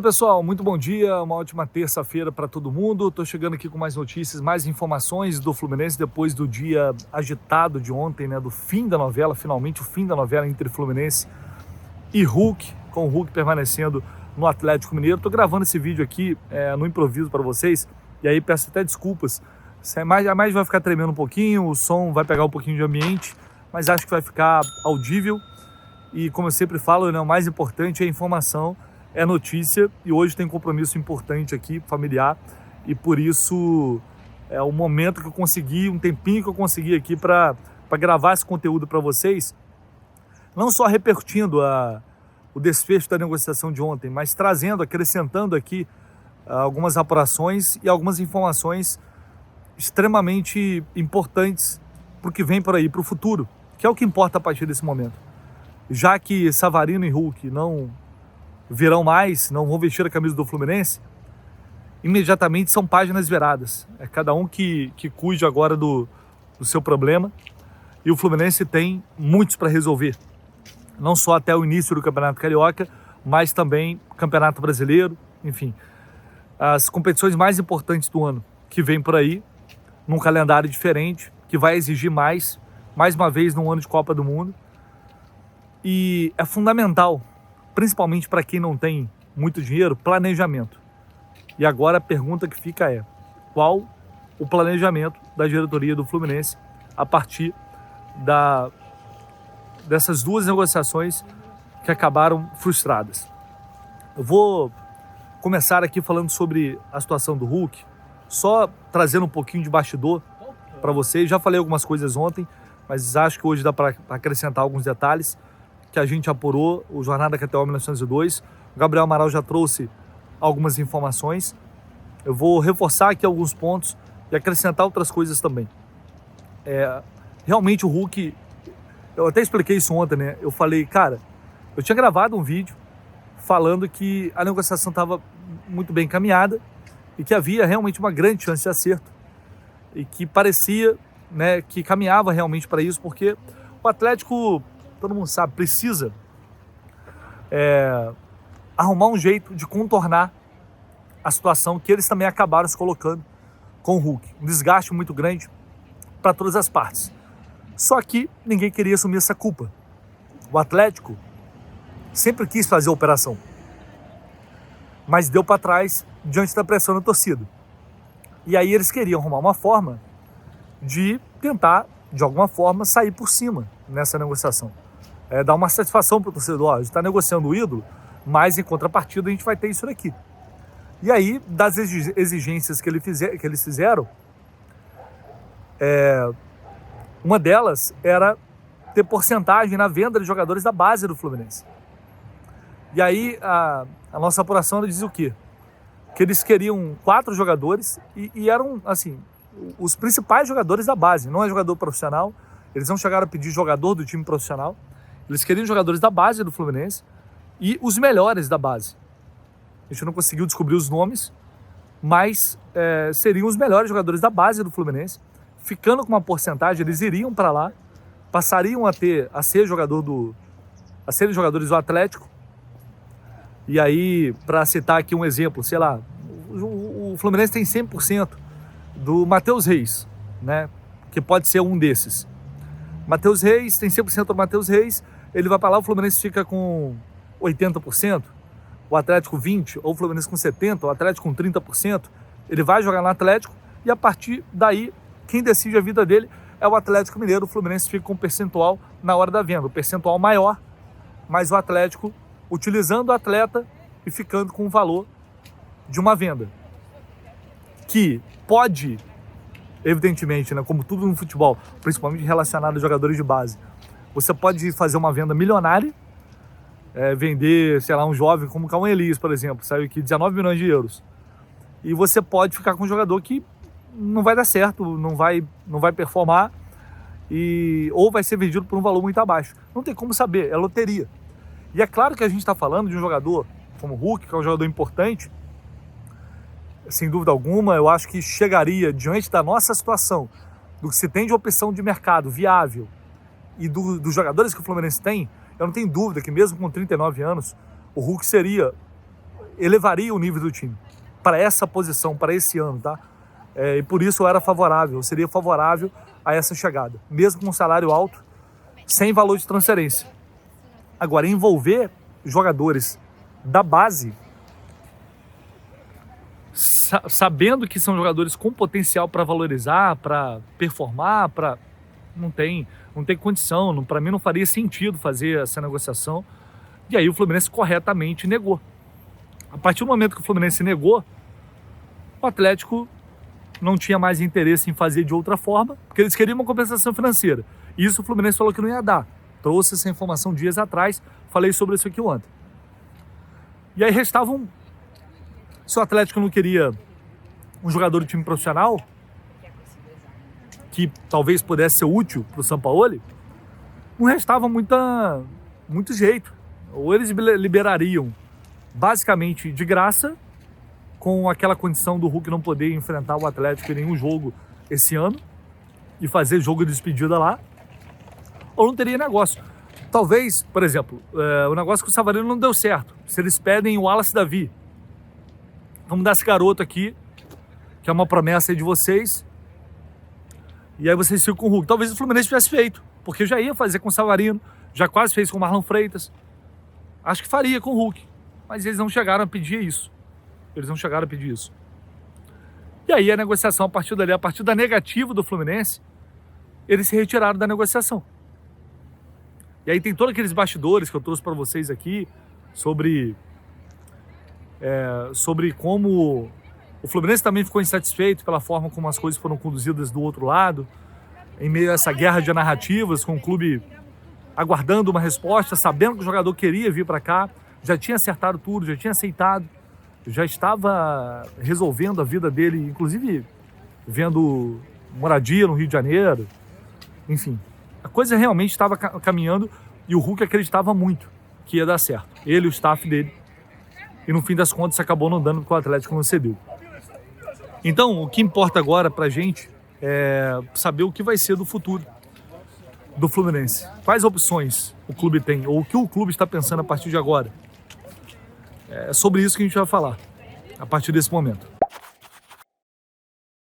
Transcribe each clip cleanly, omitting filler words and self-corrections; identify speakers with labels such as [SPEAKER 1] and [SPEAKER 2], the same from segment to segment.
[SPEAKER 1] Fala pessoal, muito bom dia, uma ótima terça-feira para todo mundo. Estou chegando aqui com mais notícias, mais informações do Fluminense depois do dia agitado de ontem, né, do fim da novela, finalmente o fim da novela entre Fluminense e Hulk, com o Hulk permanecendo no Atlético Mineiro. Estou gravando esse vídeo aqui no improviso para vocês, e aí peço até desculpas. A mais vai ficar tremendo um pouquinho, o som vai pegar um pouquinho de ambiente, mas acho que vai ficar audível. E como eu sempre falo, né, o mais importante é a informação, é notícia, e hoje tem um compromisso importante aqui, familiar, e por isso é o momento que eu consegui, um tempinho que eu consegui aqui para gravar esse conteúdo para vocês, não só repercutindo o desfecho da negociação de ontem, mas trazendo, acrescentando aqui algumas apurações e algumas informações extremamente importantes para o que vem por aí, para o futuro, que é o que importa a partir desse momento. Já que Savarino e Hulk não virão mais, não vão vestir a camisa do Fluminense, imediatamente são páginas viradas. É cada um que cuide agora do seu problema, e o Fluminense tem muitos para resolver, não só até o início do Campeonato Carioca, mas também Campeonato Brasileiro, enfim, as competições mais importantes do ano que vem por aí, num calendário diferente, que vai exigir mais uma vez num ano de Copa do Mundo, e é fundamental, principalmente para quem não tem muito dinheiro, planejamento. E agora a pergunta que fica é: qual o planejamento da diretoria do Fluminense a partir dessas duas negociações que acabaram frustradas? Eu vou começar aqui falando sobre a situação do Hulk, só trazendo um pouquinho de bastidor para vocês. Já falei algumas coisas ontem, mas acho que hoje dá para acrescentar alguns detalhes que a gente apurou, o Jornada KTO 1902. O Gabriel Amaral já trouxe algumas informações. Eu vou reforçar aqui alguns pontos e acrescentar outras coisas também. Realmente o Hulk, eu até expliquei isso ontem, né? Eu falei, cara, eu tinha gravado um vídeo falando que a negociação estava muito bem encaminhada e que havia realmente uma grande chance de acerto e que parecia, né, que caminhava realmente para isso, porque o Atlético, todo mundo sabe, precisa arrumar um jeito de contornar a situação que eles também acabaram se colocando com o Hulk. Um desgaste muito grande para todas as partes. Só que ninguém queria assumir essa culpa. O Atlético sempre quis fazer a operação, mas deu para trás diante da pressão da torcida. E aí eles queriam arrumar uma forma de tentar, de alguma forma, sair por cima nessa negociação. Dar uma satisfação para o torcedor: a gente está negociando o ídolo, mas em contrapartida a gente vai ter isso daqui. E aí, das exigências que eles fizeram, uma delas era ter porcentagem na venda de jogadores da base do Fluminense. E aí a nossa apuração diz o quê? Que eles queriam 4 jogadores e eram, assim, os principais jogadores da base, não é jogador profissional. Eles não chegaram a pedir jogador do time profissional. Eles queriam jogadores da base do Fluminense e os melhores da base. A gente não conseguiu descobrir os nomes, mas seriam os melhores jogadores da base do Fluminense. Ficando com uma porcentagem, eles iriam para lá, passariam a ser serem jogadores do Atlético. E aí, para citar aqui um exemplo, sei lá, o Fluminense tem 100% do Matheus Reis, né? Que pode ser um desses. Matheus Reis, tem 100% do Matheus Reis, ele vai para lá, o Fluminense fica com 80%, o Atlético 20%, ou o Fluminense com 70%, o Atlético com 30%, ele vai jogar no Atlético, e a partir daí, quem decide a vida dele é o Atlético Mineiro. O Fluminense fica com um percentual na hora da venda, o percentual maior, mas o Atlético utilizando o atleta e ficando com o valor de uma venda, que pode, evidentemente, né, como tudo no futebol, principalmente relacionado a jogadores de base, você pode fazer uma venda milionária, vender, sei lá, um jovem como o Cauã Elias, por exemplo, saiu aqui 19 milhões de euros, e você pode ficar com um jogador que não vai dar certo, não vai performar, ou vai ser vendido por um valor muito abaixo. Não tem como saber, é loteria. E é claro que a gente está falando de um jogador como o Hulk, que é um jogador importante, sem dúvida alguma. Eu acho que chegaria, diante da nossa situação, do que se tem de opção de mercado viável e dos jogadores que o Fluminense tem, eu não tenho dúvida que mesmo com 39 anos, o Hulk seria elevaria o nível do time para essa posição, para esse ano, tá? E por isso eu seria favorável a essa chegada, mesmo com um salário alto, sem valor de transferência. Agora, envolver jogadores da base, sabendo que são jogadores com potencial para valorizar, para performar, não tem condição, para mim não faria sentido fazer essa negociação. E aí o Fluminense corretamente negou. A partir do momento que o Fluminense negou, o Atlético não tinha mais interesse em fazer de outra forma, porque eles queriam uma compensação financeira. Isso o Fluminense falou que não ia dar. Trouxe essa informação dias atrás, falei sobre isso aqui ontem. E aí restavam, se o Atlético não queria um jogador do time profissional, que talvez pudesse ser útil para o Sampaoli, não restava muito jeito. Ou eles liberariam basicamente de graça, com aquela condição do Hulk não poder enfrentar o Atlético em nenhum jogo esse ano e fazer jogo de despedida lá, ou não teria negócio. Talvez, por exemplo, o negócio com o Savarino não deu certo. Se eles pedem o Wallace Davi, vamos dar esse garoto aqui, que é uma promessa aí de vocês, e aí vocês ficam com o Hulk. Talvez o Fluminense tivesse feito, porque já ia fazer com o Savarino, já quase fez com o Marlon Freitas. Acho que faria com o Hulk, mas eles não chegaram a pedir isso. E aí a negociação, a partir dali, a partir da negativa do Fluminense, eles se retiraram da negociação. E aí tem todos aqueles bastidores que eu trouxe para vocês aqui sobre como o Fluminense também ficou insatisfeito pela forma como as coisas foram conduzidas do outro lado, em meio a essa guerra de narrativas, com o clube aguardando uma resposta, sabendo que o jogador queria vir para cá, já tinha acertado tudo, já tinha aceitado, já estava resolvendo a vida dele, inclusive vendo moradia no Rio de Janeiro, enfim. A coisa realmente estava caminhando e o Hulk acreditava muito que ia dar certo. Ele e o staff dele. E no fim das contas acabou não dando porque o Atlético não cedeu. Então, o que importa agora pra gente é saber o que vai ser do futuro do Fluminense. Quais opções o clube tem, ou o que o clube está pensando a partir de agora. É sobre isso que a gente vai falar a partir desse momento.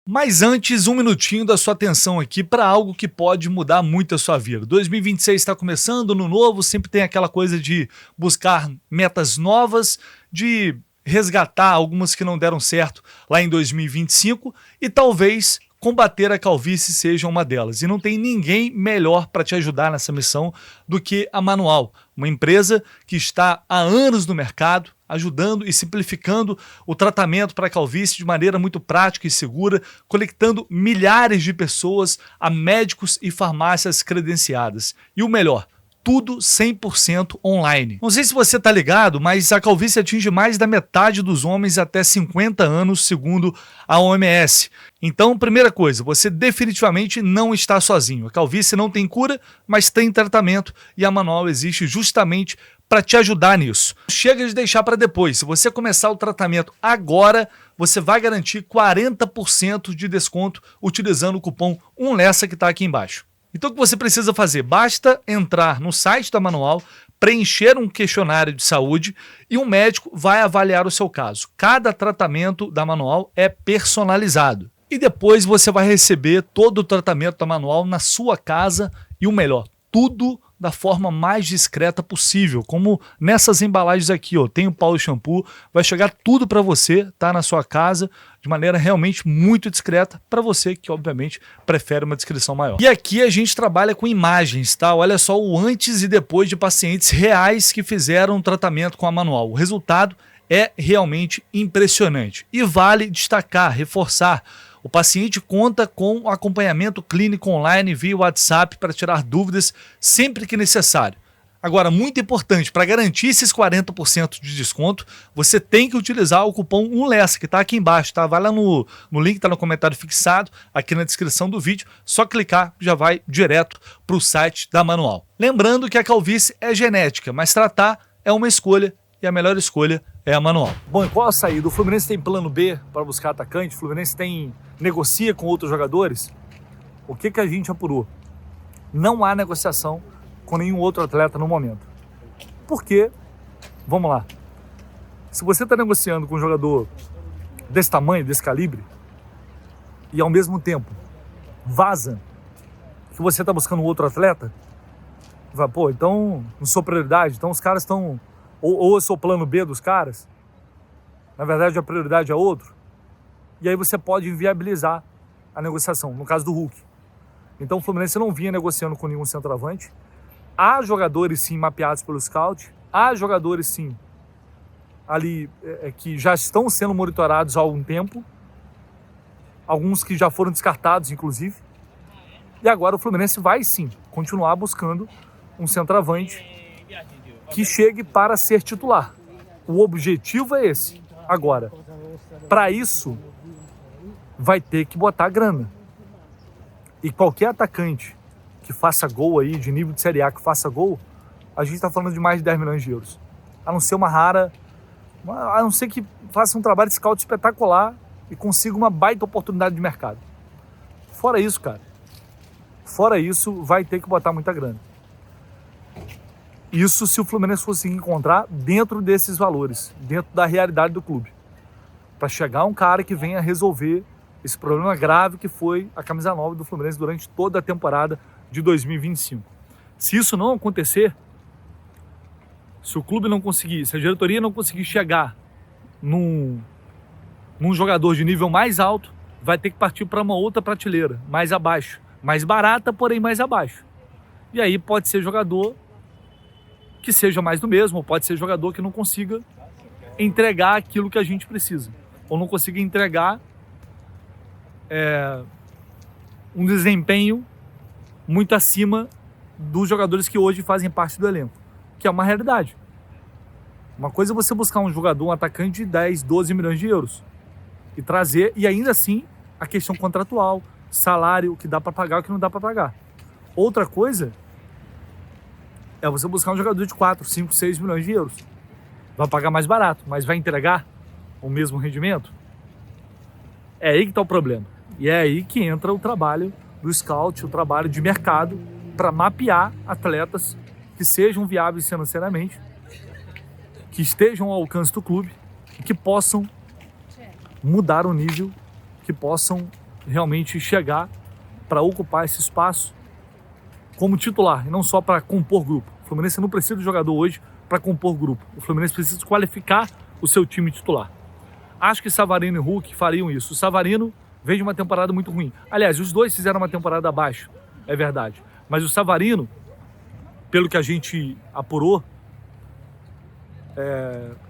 [SPEAKER 1] Mas antes, um minutinho da sua atenção aqui para algo que pode mudar muito a sua vida. 2026 está começando, ano novo, sempre tem aquela coisa de buscar metas novas, de resgatar algumas que não deram certo lá em 2025 e talvez combater a calvície seja uma delas. E não tem ninguém melhor para te ajudar nessa missão do que a Manual, uma empresa que está há anos no mercado, ajudando e simplificando o tratamento para a calvície de maneira muito prática e segura, conectando milhares de pessoas a médicos e farmácias credenciadas. E o melhor, tudo 100% online. Não sei se você tá ligado, mas a calvície atinge mais da metade dos homens até 50 anos, segundo a OMS. Então, primeira coisa, você definitivamente não está sozinho. A calvície não tem cura, mas tem tratamento e a Manual existe justamente para te ajudar nisso. Chega de deixar para depois. Se você começar o tratamento agora, você vai garantir 40% de desconto utilizando o cupom UNLESSA que está aqui embaixo. Então o que você precisa fazer? Basta entrar no site da Manual, preencher um questionário de saúde e um médico vai avaliar o seu caso. Cada tratamento da Manual é personalizado. E depois você vai receber todo o tratamento da Manual na sua casa e o melhor, tudo da forma mais discreta possível, como nessas embalagens aqui, ó, tem o Paulo Shampoo, vai chegar tudo para você, tá, na sua casa, de maneira realmente muito discreta, para você que obviamente prefere uma descrição maior. E aqui a gente trabalha com imagens, tá? Olha só o antes e depois de pacientes reais que fizeram um tratamento com a Manual. O resultado é realmente impressionante. E vale destacar, reforçar, o paciente conta com acompanhamento clínico online via WhatsApp para tirar dúvidas sempre que necessário. Agora, muito importante, para garantir esses 40% de desconto, você tem que utilizar o cupom UNLESSA, que está aqui embaixo, tá? Vai lá no link que está no comentário fixado, aqui na descrição do vídeo, só clicar já vai direto para o site da Manual. Lembrando que a calvície é genética, mas tratar é uma escolha e a melhor escolha é a Manual. Bom, e qual a saída? O Fluminense tem plano B para buscar atacante, o Fluminense negocia com outros jogadores. O que a gente apurou? Não há negociação com nenhum outro atleta no momento. Por quê? Vamos lá. Se você está negociando com um jogador desse tamanho, desse calibre, e ao mesmo tempo vaza que você está buscando outro atleta, vai, pô, então não sou prioridade, então os caras estão, ou eu sou plano B dos caras, na verdade a prioridade é outro, e aí você pode inviabilizar a negociação, no caso do Hulk. Então o Fluminense não vinha negociando com nenhum centroavante. Há jogadores sim mapeados pelo scout, há jogadores sim ali que já estão sendo monitorados há algum tempo, alguns que já foram descartados inclusive, e agora o Fluminense vai sim continuar buscando um centroavante que chegue para ser titular. O objetivo é esse. Agora, para isso vai ter que botar grana, e qualquer atacante que faça gol aí, de nível de Série A, que faça gol, a gente está falando de mais de 10 milhões de euros. A não ser uma rara, a não ser que faça um trabalho de scout espetacular e consiga uma baita oportunidade de mercado. Fora isso, cara, fora isso, vai ter que botar muita grana. Isso se o Fluminense conseguir encontrar dentro desses valores, dentro da realidade do clube. Para chegar um cara que venha resolver esse problema grave que foi a camisa 9 do Fluminense durante toda a temporada de 2025. Se isso não acontecer, se o clube não conseguir, se a diretoria não conseguir chegar num jogador de nível mais alto, vai ter que partir para uma outra prateleira, mais abaixo, mais barata, porém mais abaixo. E aí pode ser jogador que seja mais do mesmo, ou pode ser jogador que não consiga entregar aquilo que a gente precisa, ou não consiga entregar um desempenho muito acima dos jogadores que hoje fazem parte do elenco, que é uma realidade. Uma coisa é você buscar um jogador, um atacante de 10, 12 milhões de euros e trazer, e ainda assim a questão contratual, salário, o que dá para pagar, o que não dá para pagar. Outra coisa é você buscar um jogador de 4, 5, 6 milhões de euros. Vai pagar mais barato, mas vai entregar o mesmo rendimento? É aí que está o problema. E é aí que entra o trabalho do scout, o trabalho de mercado, para mapear atletas que sejam viáveis financeiramente, que estejam ao alcance do clube e que possam mudar o nível, que possam realmente chegar para ocupar esse espaço como titular e não só para compor grupo. O Fluminense não precisa de jogador hoje para compor grupo. O Fluminense precisa qualificar o seu time titular. Acho que Savarino e Hulk fariam isso. O Savarino veio de uma temporada muito ruim. Aliás, os dois fizeram uma temporada abaixo, é verdade. Mas o Savarino, pelo que a gente apurou,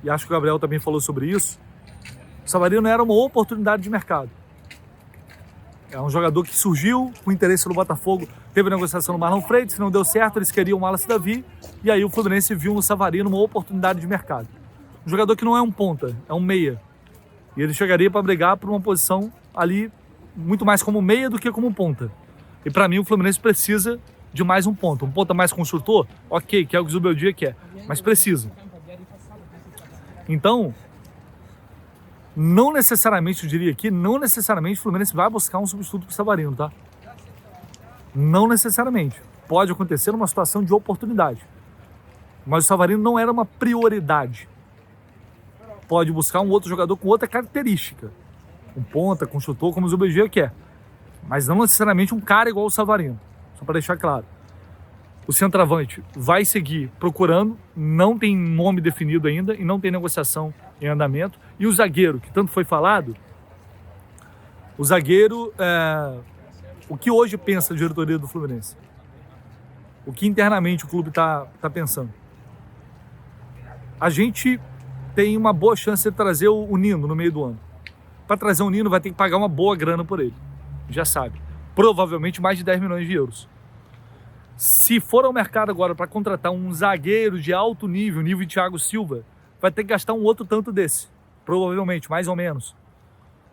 [SPEAKER 1] e acho que o Gabriel também falou sobre isso, o Savarino era uma oportunidade de mercado. É um jogador que surgiu com interesse no Botafogo, teve negociação no Marlon Freitas, não deu certo, eles queriam o Wallace Davi, e aí o Fluminense viu no Savarino uma oportunidade de mercado. Um jogador que não é um ponta, é um meia. E ele chegaria para brigar por uma posição ali muito mais como meia do que como ponta. E para mim o Fluminense precisa de mais um ponta. Um ponta mais construtor? Ok, que é o que o Zubeldia quer, mas precisa. Então, não necessariamente, eu diria aqui, não necessariamente o Fluminense vai buscar um substituto para o Savarino, tá? Não necessariamente. Pode acontecer numa situação de oportunidade. Mas o Savarino não era uma prioridade. Pode buscar um outro jogador com outra característica. Um ponta, construtor, como o Zubeldia quer. Mas não necessariamente um cara igual o Savarino. Só para deixar claro. O centroavante vai seguir procurando, não tem nome definido ainda e não tem negociação em andamento. E o zagueiro, que tanto foi falado, o zagueiro, o que hoje pensa a diretoria do Fluminense? O que internamente o clube está pensando? A gente tem uma boa chance de trazer o Nino no meio do ano. Para trazer o Nino vai ter que pagar uma boa grana por ele, já sabe. Provavelmente mais de 10 milhões de euros. Se for ao mercado agora para contratar um zagueiro de alto nível, nível Thiago Silva, vai ter que gastar um outro tanto desse. Provavelmente, mais ou menos.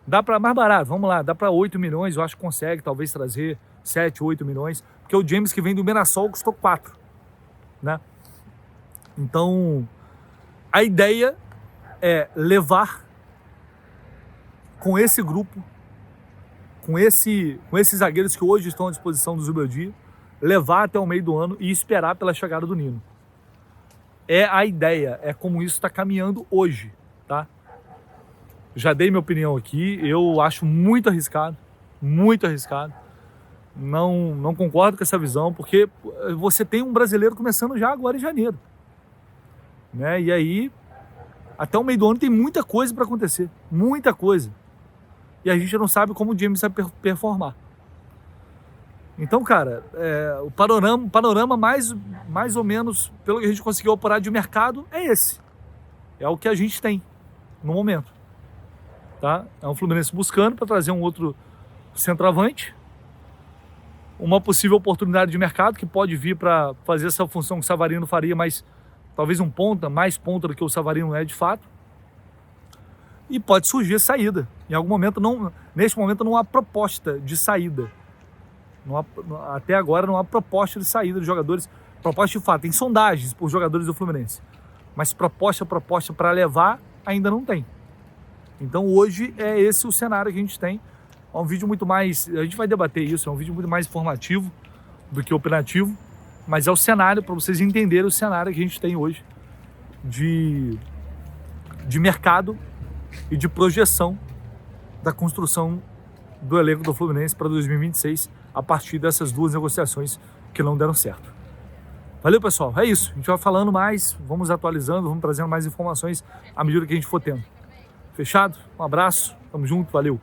[SPEAKER 1] Dá para mais barato, vamos lá, dá para 8 milhões, eu acho que consegue talvez trazer 7, 8 milhões, porque o James que vem do Mirassol custou 4, né? Então, a ideia é levar com esse grupo, com esses zagueiros que hoje estão à disposição do Zubeldia, levar até o meio do ano e esperar pela chegada do Nino. É a ideia, é como isso está caminhando hoje, tá? Já dei minha opinião aqui, eu acho muito arriscado, muito arriscado. Não concordo com essa visão, porque você tem um brasileiro começando já agora em janeiro, né? E aí, até o meio do ano tem muita coisa para acontecer, muita coisa. E a gente não sabe como o James vai performar. Então, cara, o panorama mais ou menos, pelo que a gente conseguiu operar de mercado, é esse. É o que a gente tem no momento. Tá? É um Fluminense buscando para trazer um outro centroavante, uma possível oportunidade de mercado que pode vir para fazer essa função que o Savarino faria, mas talvez mais ponta do que o Savarino é de fato. E pode surgir saída. Em algum momento, neste momento não há proposta de saída. Até agora não há proposta de saída de jogadores. Proposta de fato, tem sondagens por jogadores do Fluminense. Mas proposta para levar ainda não tem. Então hoje é esse o cenário que a gente tem. É um vídeo muito mais, a gente vai debater isso, é um vídeo muito mais informativo do que opinativo, mas é o cenário, para vocês entenderem o cenário que a gente tem hoje de mercado e de projeção da construção do elenco do Fluminense para 2026, a partir dessas duas negociações que não deram certo. Valeu, pessoal, é isso, a gente vai falando mais, vamos atualizando, vamos trazendo mais informações à medida que a gente for tendo. Fechado? Um abraço, tamo junto, valeu!